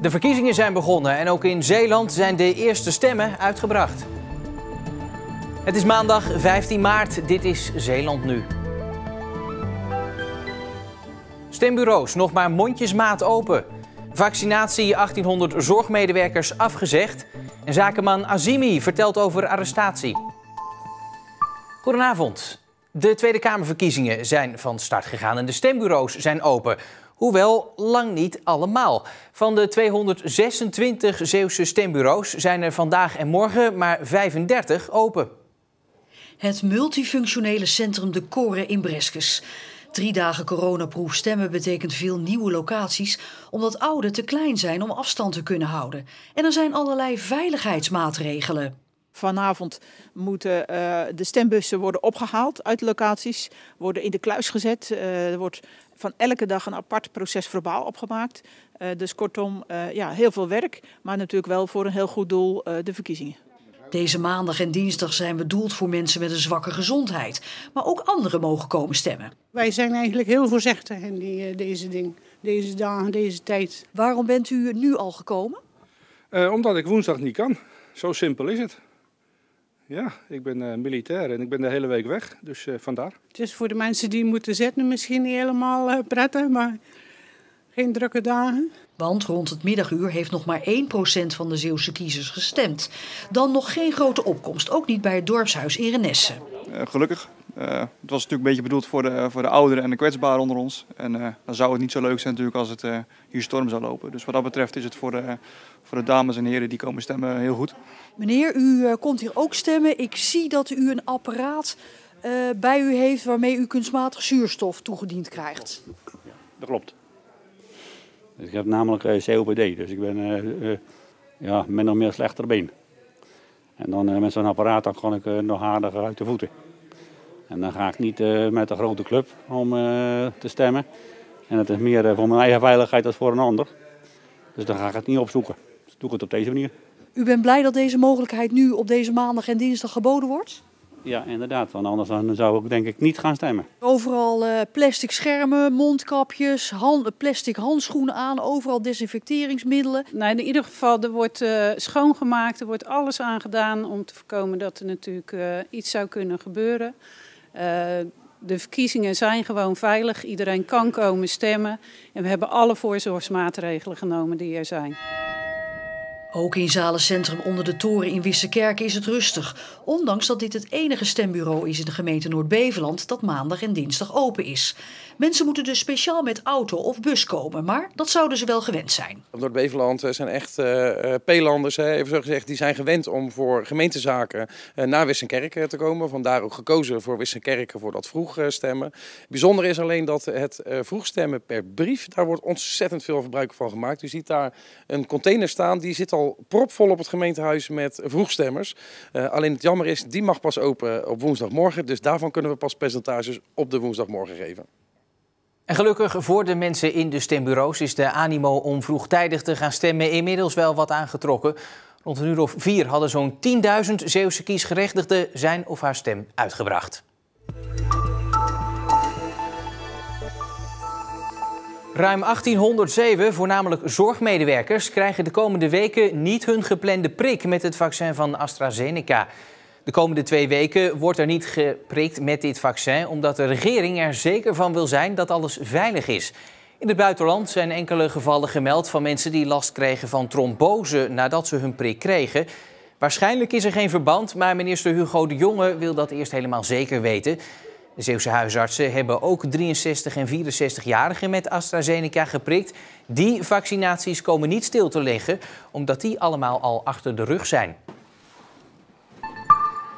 De verkiezingen zijn begonnen en ook in Zeeland zijn de eerste stemmen uitgebracht. Het is maandag 15 maart, dit is Zeeland nu. Stembureaus nog maar mondjesmaat open. Vaccinatie 1800 zorgmedewerkers afgezegd. En zakenman Azimi vertelt over arrestatie. Goedenavond. De Tweede Kamerverkiezingen zijn van start gegaan en de stembureaus zijn open. Hoewel lang niet allemaal. Van de 226 Zeeuwse stembureaus zijn er vandaag en morgen maar 35 open. Het multifunctionele centrum De Koren in Breskes. 3 dagen coronaproef stemmen betekent veel nieuwe locaties, omdat oude te klein zijn om afstand te kunnen houden. En er zijn allerlei veiligheidsmaatregelen. Vanavond moeten de stembussen worden opgehaald uit de locaties, worden in de kluis gezet. Er wordt van elke dag een apart proces verbaal opgemaakt. Dus kortom, heel veel werk, maar natuurlijk wel voor een heel goed doel, de verkiezingen. Deze maandag en dinsdag zijn bedoeld voor mensen met een zwakke gezondheid. Maar ook anderen mogen komen stemmen. Wij zijn eigenlijk heel voorzichtig in deze dagen, deze tijd. Waarom bent u nu al gekomen? Omdat ik woensdag niet kan. Zo simpel is het. Ja, ik ben militair en ik ben de hele week weg, dus vandaar. Het is voor de mensen die moeten zitten misschien niet helemaal prettig, maar geen drukke dagen. Want rond het middaguur heeft nog maar 1% van de Zeeuwse kiezers gestemd. Dan nog geen grote opkomst, ook niet bij het dorpshuis in Renesse. Gelukkig. Het was natuurlijk een beetje bedoeld voor de ouderen en de kwetsbaren onder ons. En dan zou het niet zo leuk zijn natuurlijk als het hier storm zou lopen. Dus wat dat betreft is het voor de dames en heren die komen stemmen heel goed. Meneer, u komt hier ook stemmen. Ik zie dat u een apparaat bij u heeft waarmee u kunstmatig zuurstof toegediend krijgt. Ja, dat klopt. Ik heb namelijk COPD, dus ik ben min of meer slechter been. En dan met zo'n apparaat dan kan ik nog aardig uit de voeten. En dan ga ik niet met een grote club om te stemmen. En het is meer voor mijn eigen veiligheid dan voor een ander. Dus dan ga ik het niet opzoeken. Dus doe ik het op deze manier. U bent blij dat deze mogelijkheid nu op deze maandag en dinsdag geboden wordt? Ja, inderdaad. Want anders dan zou ik denk ik niet gaan stemmen. Overal plastic schermen, mondkapjes, plastic handschoenen aan. Overal desinfecteringsmiddelen. Nou, in ieder geval, er wordt schoongemaakt. Er wordt alles aan gedaan om te voorkomen dat er natuurlijk iets zou kunnen gebeuren. De verkiezingen zijn gewoon veilig. Iedereen kan komen stemmen. En we hebben alle voorzorgsmaatregelen genomen die er zijn. Ook in Zalencentrum onder de toren in Wissekerke is het rustig. Ondanks dat dit het enige stembureau is in de gemeente Noord-Beveland dat maandag en dinsdag open is. Mensen moeten dus speciaal met auto of bus komen, maar dat zouden ze wel gewend zijn. Op Noord-Beveland zijn echt P-landers, even zo gezegd, die zijn gewend om voor gemeentezaken naar Wissekerke te komen. Vandaar ook gekozen voor Wissekerke voor dat vroeg stemmen. Bijzonder is alleen dat het vroeg stemmen per brief, daar wordt ontzettend veel gebruik van gemaakt. U ziet daar een container staan, die zit al propvol op het gemeentehuis met vroegstemmers. Alleen het jammer is, die mag pas open op woensdagmorgen. Dus daarvan kunnen we pas percentages op de woensdagmorgen geven. En gelukkig voor de mensen in de stembureaus is de animo om vroegtijdig te gaan stemmen inmiddels wel wat aangetrokken. Rond een uur of 4 hadden zo'n 10.000 Zeeuwse kiesgerechtigden zijn of haar stem uitgebracht. Ruim 1807, voornamelijk zorgmedewerkers, krijgen de komende weken niet hun geplande prik met het vaccin van AstraZeneca. De komende 2 weken wordt er niet geprikt met dit vaccin, omdat de regering er zeker van wil zijn dat alles veilig is. In het buitenland zijn enkele gevallen gemeld van mensen die last kregen van trombose nadat ze hun prik kregen. Waarschijnlijk is er geen verband, maar minister Hugo de Jonge wil dat eerst helemaal zeker weten. De Zeeuwse huisartsen hebben ook 63 en 64-jarigen met AstraZeneca geprikt. Die vaccinaties komen niet stil te liggen, omdat die allemaal al achter de rug zijn.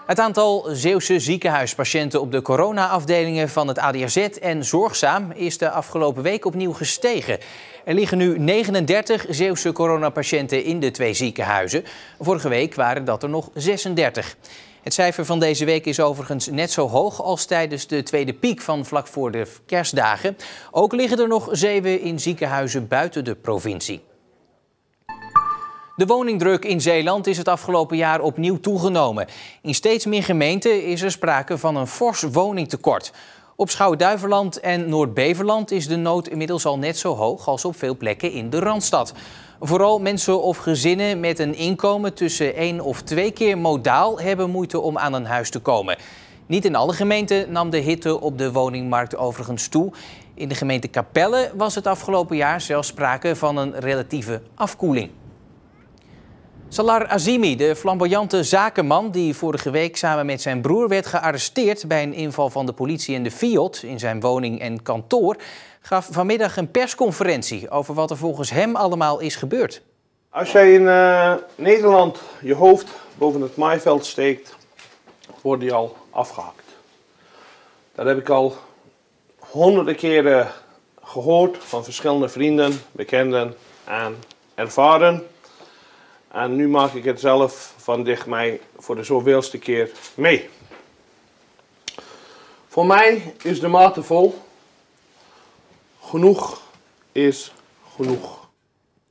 Het aantal Zeeuwse ziekenhuispatiënten op de corona-afdelingen van het ADAZ en Zorgzaam is de afgelopen week opnieuw gestegen. Er liggen nu 39 Zeeuwse coronapatiënten in de 2 ziekenhuizen. Vorige week waren dat er nog 36. Het cijfer van deze week is overigens net zo hoog als tijdens de tweede piek van vlak voor de kerstdagen. Ook liggen er nog 7 in ziekenhuizen buiten de provincie. De woningdruk in Zeeland is het afgelopen jaar opnieuw toegenomen. In steeds meer gemeenten is er sprake van een fors woningtekort. Op Schouwen-Duiveland en Noord-Beveland is de nood inmiddels al net zo hoog als op veel plekken in de Randstad. Vooral mensen of gezinnen met een inkomen tussen 1 of 2 keer modaal hebben moeite om aan een huis te komen. Niet in alle gemeenten nam de hitte op de woningmarkt overigens toe. In de gemeente Capelle was het afgelopen jaar zelfs sprake van een relatieve afkoeling. Salar Azimi, de flamboyante zakenman die vorige week samen met zijn broer werd gearresteerd bij een inval van de politie en de FIOD in zijn woning en kantoor, gaf vanmiddag een persconferentie over wat er volgens hem allemaal is gebeurd. Als jij in Nederland je hoofd boven het maaiveld steekt, word je al afgehakt. Dat heb ik al honderden keren gehoord van verschillende vrienden, bekenden en ervaren. En nu maak ik het zelf van dichtbij voor de zoveelste keer mee. Voor mij is de mate vol. Genoeg is genoeg.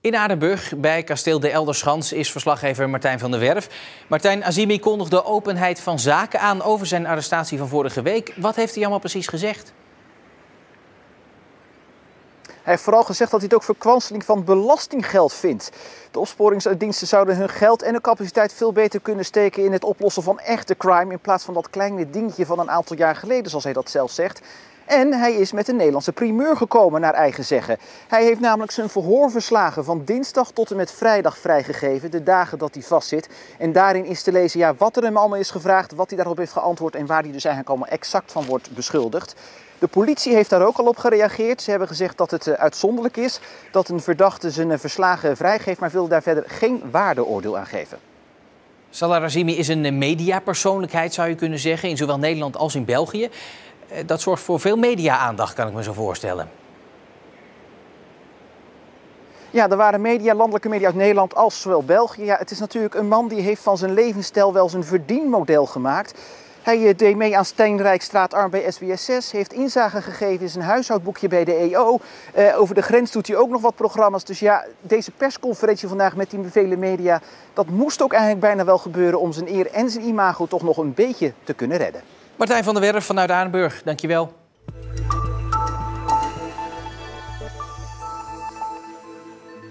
In Aardenburg, bij kasteel de Elderschans, is verslaggever Martijn van der Werf. Martijn, Azimi kondigde openheid van zaken aan over zijn arrestatie van vorige week. Wat heeft hij allemaal precies gezegd? Hij heeft vooral gezegd dat hij het ook verkwanseling van belastinggeld vindt. De opsporingsdiensten zouden hun geld en hun capaciteit veel beter kunnen steken in het oplossen van echte crime, in plaats van dat kleine dingetje van een aantal jaar geleden, zoals hij dat zelf zegt. En hij is met een Nederlandse primeur gekomen, naar eigen zeggen. Hij heeft namelijk zijn verhoorverslagen van dinsdag tot en met vrijdag vrijgegeven, de dagen dat hij vastzit. En daarin is te lezen wat er hem allemaal is gevraagd, wat hij daarop heeft geantwoord en waar hij dus eigenlijk allemaal exact van wordt beschuldigd. De politie heeft daar ook al op gereageerd. Ze hebben gezegd dat het uitzonderlijk is dat een verdachte zijn verslagen vrijgeeft, maar wil daar verder geen waardeoordeel aan geven. Salar Azimi is een mediapersoonlijkheid, zou je kunnen zeggen, in zowel Nederland als in België. Dat zorgt voor veel media-aandacht, kan ik me zo voorstellen. Ja, er waren landelijke media uit Nederland als zowel België. Ja, het is natuurlijk een man die heeft van zijn levensstijl wel zijn verdienmodel gemaakt. Hij deed mee aan Steenrijkstraat Arm bij SBS6, heeft inzage gegeven in zijn huishoudboekje bij de EO. Over de grens doet hij ook nog wat programma's. Dus ja, deze persconferentie vandaag met die vele media, dat moest ook eigenlijk bijna wel gebeuren om zijn eer en zijn imago toch nog een beetje te kunnen redden. Martijn van der Werf vanuit Aardenburg, dankjewel.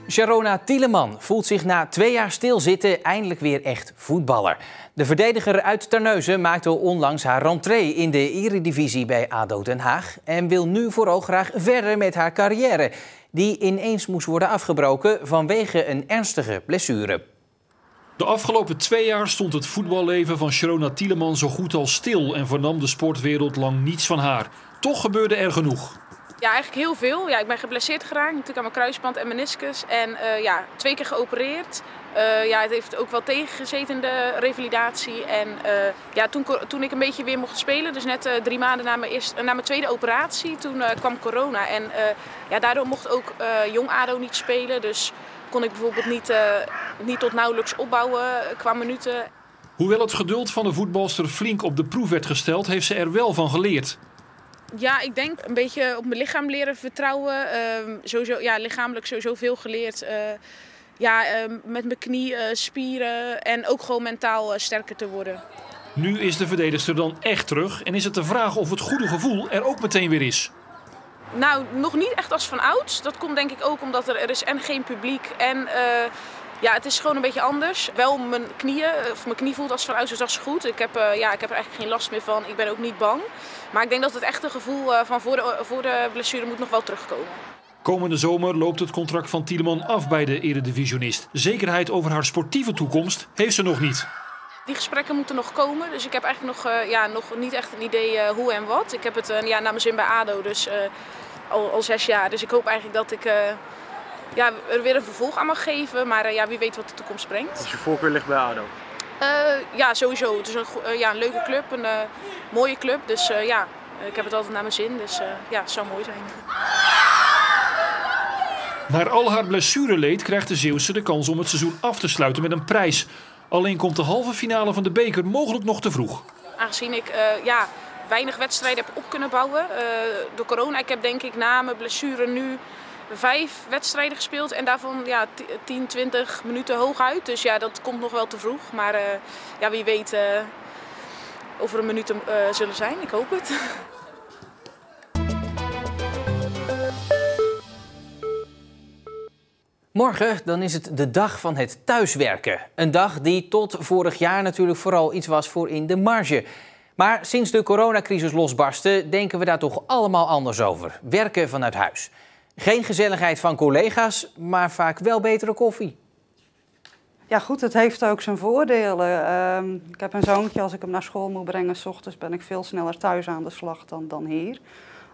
Sharona Tieleman voelt zich na 2 jaar stilzitten eindelijk weer echt voetballer. De verdediger uit Terneuzen maakte onlangs haar rentree in de Eredivisie bij ADO Den Haag en wil nu vooral graag verder met haar carrière, die ineens moest worden afgebroken vanwege een ernstige blessure. De afgelopen 2 jaar stond het voetballeven van Sharona Tieleman zo goed als stil en vernam de sportwereld lang niets van haar. Toch gebeurde er genoeg. Ja, eigenlijk heel veel. Ja, ik ben geblesseerd geraakt, natuurlijk aan mijn kruisband en meniscus. En 2 keer geopereerd. Het heeft ook wel tegengezeten in de revalidatie. En toen ik een beetje weer mocht spelen, dus net 3 maanden na mijn tweede operatie, toen kwam corona. En daardoor mocht ook jong ADO niet spelen. Dus kon ik bijvoorbeeld niet tot nauwelijks opbouwen qua minuten. Hoewel het geduld van de voetbalster flink op de proef werd gesteld, heeft ze er wel van geleerd. Ja, ik denk een beetje op mijn lichaam leren vertrouwen. Lichamelijk sowieso veel geleerd. Met mijn knie, spieren en ook gewoon mentaal sterker te worden. Nu is de verdedigster dan echt terug en is het de vraag of het goede gevoel er ook meteen weer is. Nou, nog niet echt als van ouds. Dat komt denk ik ook omdat er is en geen publiek en het is gewoon een beetje anders. Wel mijn knie voelt als van ouds, dus dat is goed. Ik heb er eigenlijk geen last meer van. Ik ben ook niet bang. Maar ik denk dat het echte gevoel van voor de blessure moet nog wel terugkomen. Komende zomer loopt het contract van Tieleman af bij de eredivisionist. Zekerheid over haar sportieve toekomst heeft ze nog niet. Die gesprekken moeten nog komen, dus ik heb eigenlijk nog niet echt een idee hoe en wat. Ik heb het naar mijn zin bij ADO, dus al 6 jaar. Dus ik hoop eigenlijk dat ik er weer een vervolg aan mag geven, maar wie weet wat de toekomst brengt. Dus je voorkeur ligt bij ADO? Sowieso. Het is een leuke club, een mooie club, dus ik heb het altijd naar mijn zin, dus het zou mooi zijn. Na al haar blessureleed krijgt de Zeeuwse de kans om het seizoen af te sluiten met een prijs. Alleen komt de halve finale van de beker mogelijk nog te vroeg. Aangezien ik weinig wedstrijden heb op kunnen bouwen door corona. Ik heb denk ik na mijn blessure nu 5 wedstrijden gespeeld en daarvan 10, 20 minuten hooguit. Dus dat komt nog wel te vroeg. Maar wie weet of er een minuten zullen zijn. Ik hoop het. Morgen dan is het de dag van het thuiswerken. Een dag die tot vorig jaar natuurlijk vooral iets was voor in de marge. Maar sinds de coronacrisis losbarstte, denken we daar toch allemaal anders over. Werken vanuit huis. Geen gezelligheid van collega's, maar vaak wel betere koffie. Ja goed, het heeft ook zijn voordelen. Ik heb een zoontje, als ik hem naar school moet brengen 's ochtends ben ik veel sneller thuis aan de slag dan hier.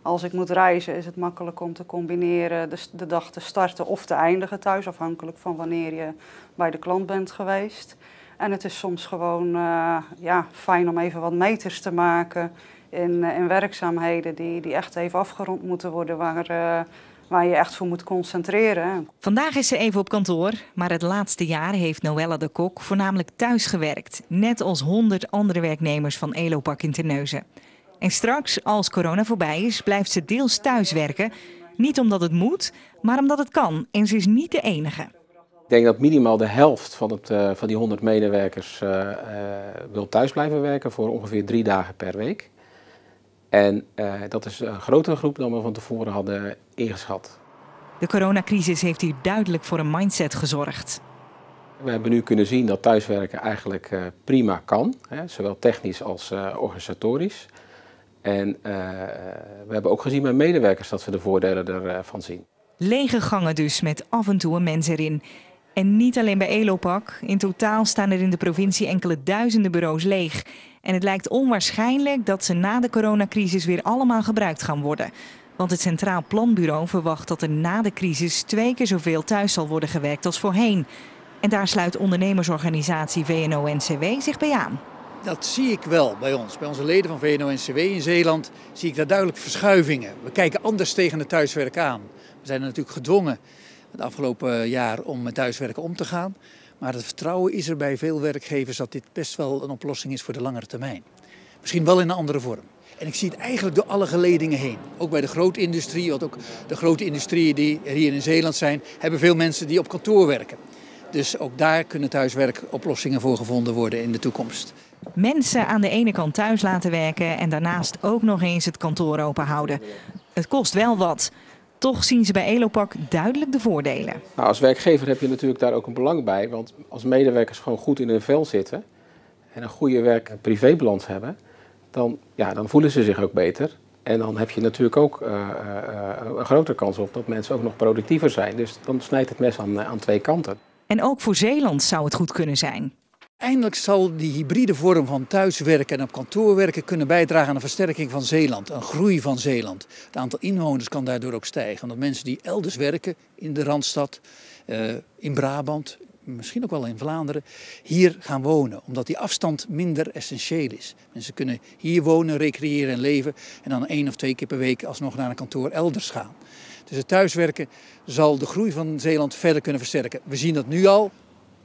Als ik moet reizen is het makkelijk om te combineren de dag te starten of te eindigen thuis, afhankelijk van wanneer je bij de klant bent geweest. En het is soms gewoon fijn om even wat meters te maken in werkzaamheden die echt even afgerond moeten worden, waar je echt voor moet concentreren. Vandaag is ze even op kantoor, maar het laatste jaar heeft Noelle de Kok voornamelijk thuis gewerkt. Net als 100 andere werknemers van Elopak in Terneuzen. En straks, als corona voorbij is, blijft ze deels thuis werken. Niet omdat het moet, maar omdat het kan. En ze is niet de enige. Ik denk dat minimaal de helft van die 100 medewerkers wil thuis blijven werken voor ongeveer 3 dagen per week. En dat is een grotere groep dan we van tevoren hadden ingeschat. De coronacrisis heeft hier duidelijk voor een mindset gezorgd. We hebben nu kunnen zien dat thuiswerken eigenlijk prima kan, zowel technisch als organisatorisch. En we hebben ook gezien bij medewerkers dat ze de voordelen ervan zien. Lege gangen dus, met af en toe een mens erin. En niet alleen bij Elopak. In totaal staan er in de provincie enkele duizenden bureaus leeg. En het lijkt onwaarschijnlijk dat ze na de coronacrisis weer allemaal gebruikt gaan worden. Want het Centraal Planbureau verwacht dat er na de crisis 2 keer zoveel thuis zal worden gewerkt als voorheen. En daar sluit ondernemersorganisatie VNO-NCW zich bij aan. Dat zie ik wel bij ons. Bij onze leden van VNO-NCW in Zeeland zie ik daar duidelijk verschuivingen. We kijken anders tegen het thuiswerken aan. We zijn natuurlijk gedwongen het afgelopen jaar om met thuiswerken om te gaan. Maar het vertrouwen is er bij veel werkgevers dat dit best wel een oplossing is voor de langere termijn. Misschien wel in een andere vorm. En ik zie het eigenlijk door alle geledingen heen. Ook bij de grote industrie, want ook de grote industrieën die er hier in Zeeland zijn, hebben veel mensen die op kantoor werken. Dus ook daar kunnen thuiswerkoplossingen voor gevonden worden in de toekomst. Mensen aan de ene kant thuis laten werken en daarnaast ook nog eens het kantoor open houden. Het kost wel wat. Toch zien ze bij Elopak duidelijk de voordelen. Nou, als werkgever heb je natuurlijk daar ook een belang bij. Want als medewerkers gewoon goed in hun vel zitten en een goede werk-privébalans hebben, dan voelen ze zich ook beter. En dan heb je natuurlijk ook een grotere kans op dat mensen ook nog productiever zijn. Dus dan snijdt het mes aan 2 kanten. En ook voor Zeeland zou het goed kunnen zijn. Eindelijk zal die hybride vorm van thuiswerken en op kantoor werken kunnen bijdragen aan een versterking van Zeeland, een groei van Zeeland. Het aantal inwoners kan daardoor ook stijgen, omdat mensen die elders werken, in de Randstad, in Brabant, misschien ook wel in Vlaanderen, hier gaan wonen. Omdat die afstand minder essentieel is. Mensen kunnen hier wonen, recreëren en leven en dan 1 of 2 keer per week alsnog naar een kantoor elders gaan. Dus het thuiswerken zal de groei van Zeeland verder kunnen versterken. We zien dat nu al.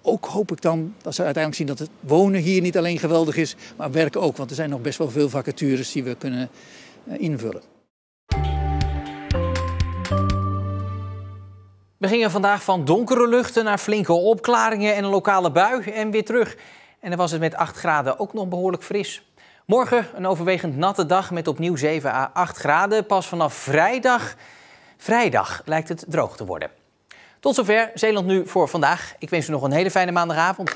Ook hoop ik dan dat ze uiteindelijk zien dat het wonen hier niet alleen geweldig is, maar werken ook. Want er zijn nog best wel veel vacatures die we kunnen invullen. We gingen vandaag van donkere luchten naar flinke opklaringen en een lokale bui en weer terug. En dan was het met 8 graden ook nog behoorlijk fris. Morgen een overwegend natte dag met opnieuw 7 à 8 graden. Pas vanaf vrijdag lijkt het droog te worden. Tot zover Zeeland Nu voor vandaag. Ik wens u nog een hele fijne maandagavond.